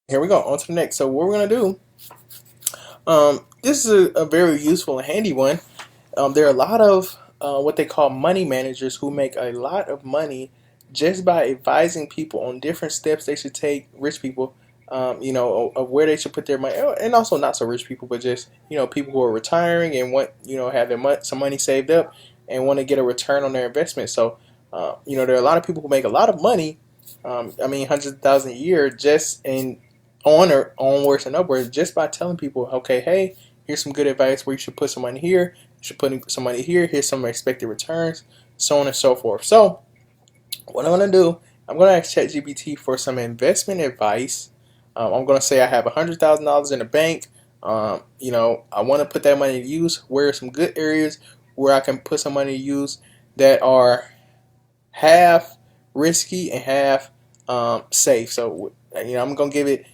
Here we go, on to the next. So what we're gonna do, this is a very useful and handy one. There are a lot of what they call money managers who make a lot of money just by advising people on different steps they should take. Rich people, of where they should put their money, and also not so rich people, but just people who are retiring and want have some money saved up and want to get a return on their investment. So, there are a lot of people who make a lot of money. I mean, hundreds of thousands a year just in on or onwards and upwards just by telling people, okay, hey, here's some good advice where you should put some money here, you should put some money here, here's some expected returns, so on and so forth. So what I'm gonna do, I'm gonna ask ChatGPT for some investment advice. I'm gonna say I have $100,000 in the bank. I want to put that money to use. Where are some good areas where I can put some money to use that are half risky and half safe? So I'm gonna give it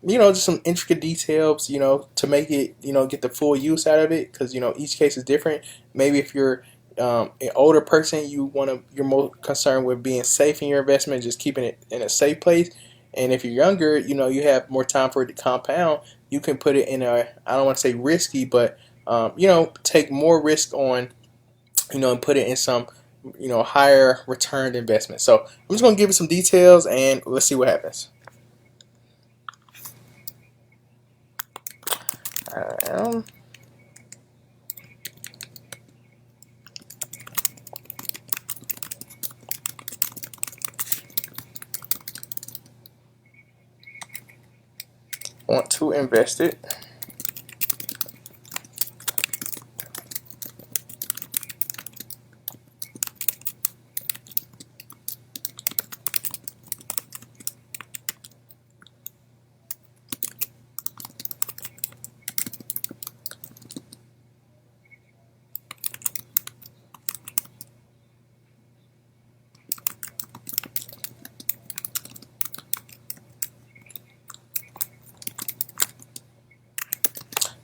just some intricate details, to make it, get the full use out of it, because each case is different. Maybe if you're an older person, you're more concerned with being safe in your investment, just keeping it in a safe place. And if you're younger, you have more time for it to compound. You can put it in a, I don't want to say risky, but take more risk on, and put it in some, higher returned investment. So I'm just gonna give it some details and let's see what happens. Um, want to invest it.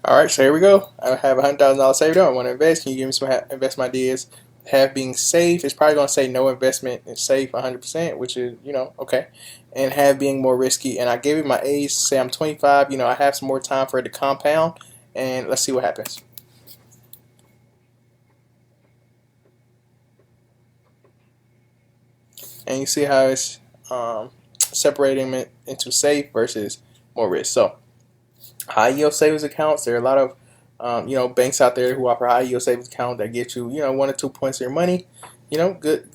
All right, so here we go. I have $100,000 saved up. I want to invest. Can you give me some investment ideas? Have being safe. It's probably going to say no investment is safe 100%, which is, okay. And have being more risky. And I gave it my age. Say I'm 25. I have some more time for it to compound. And let's see what happens. And you see how it's separating it into safe versus more risk. So high yield savings accounts. There are a lot of banks out there who offer high yield savings account that get you 1 or 2 points of your money. Good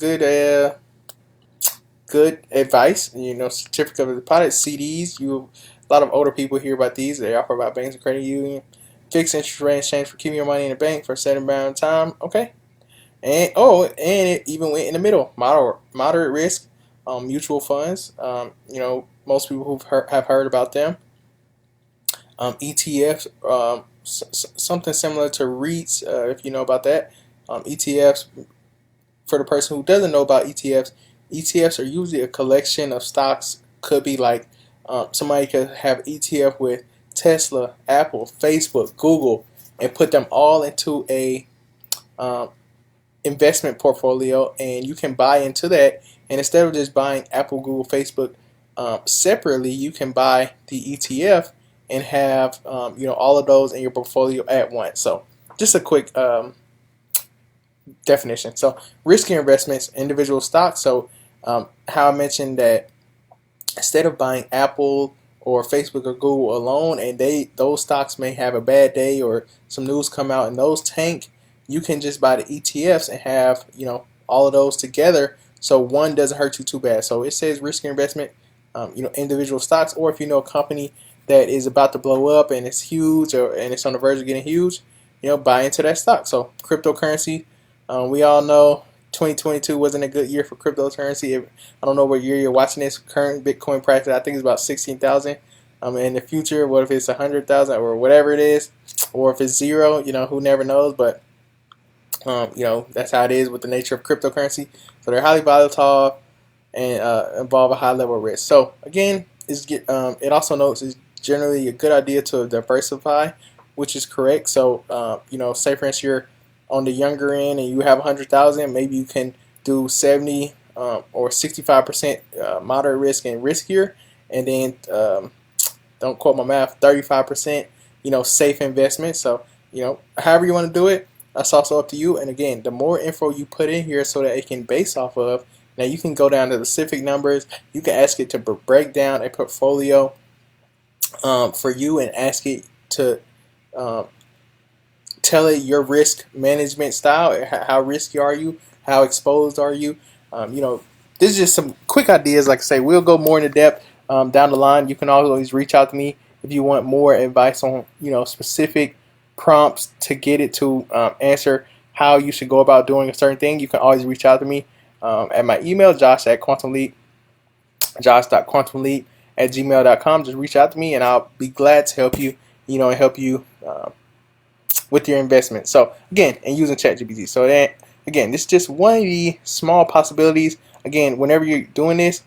advice. Certificate of deposit, CDs. A lot of older people hear about these. They offer about banks and credit union. Fixed interest rate exchange for keeping your money in the bank for a certain amount of time. Okay, and it even went in the middle. Moderate risk. Mutual funds. Most people have heard about them. ETFs, something similar to REITs, if you know about that. ETFs, for the person who doesn't know about ETFs, ETFs are usually a collection of stocks. Could be like somebody could have ETF with Tesla, Apple, Facebook, Google, and put them all into a um, investment portfolio, and you can buy into that. And instead of just buying Apple, Google, Facebook separately, you can buy the ETF and have all of those in your portfolio at once. So just a quick definition. So risky investments, individual stocks. So how I mentioned that instead of buying Apple or Facebook or Google alone, and those stocks may have a bad day or some news come out and those tank, you can just buy the ETFs and have all of those together, so one doesn't hurt you too bad. So it says risky investment, individual stocks, or if you know a company that is about to blow up and it's huge and it's on the verge of getting huge, buy into that stock. So cryptocurrency, we all know 2022 wasn't a good year for cryptocurrency. I don't know what year you're watching this. Current Bitcoin price, I think, is about 16,000. In the future, what if it's 100,000 or whatever it is, or if it's zero? Who never knows. But that's how it is with the nature of cryptocurrency. So they're highly volatile and involve a high level of risk. So again, it also notes it's generally a good idea to diversify, which is correct. So say for instance you're on the younger end and you have 100,000, maybe you can do 70 or 65% moderate risk and riskier, and then don't quote my math, 35%, safe investment. So, however you want to do it, that's also up to you. And again, the more info you put in here so that it can base off of, now you can go down to the specific numbers. You can ask it to break down a portfolio for you and ask it to tell it your risk management style. How risky are you? How exposed are you? This is just some quick ideas. Like I say, we'll go more into depth down the line. You can always reach out to me if you want more advice on specific prompts to get it to answer how you should go about doing a certain thing. You can always reach out to me at my email, josh.quantumleap@gmail.com. Just reach out to me and I'll be glad to help you, and help you with your investment. So again, and using ChatGPT. So that, again, this is just one of the small possibilities. Again, whenever you're doing this,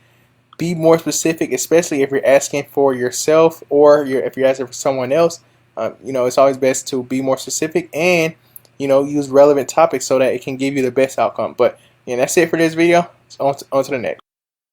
be more specific, especially if you're asking for yourself or if you're asking for someone else. It's always best to be more specific and use relevant topics so that it can give you the best outcome. But that's it for this video. On to the next.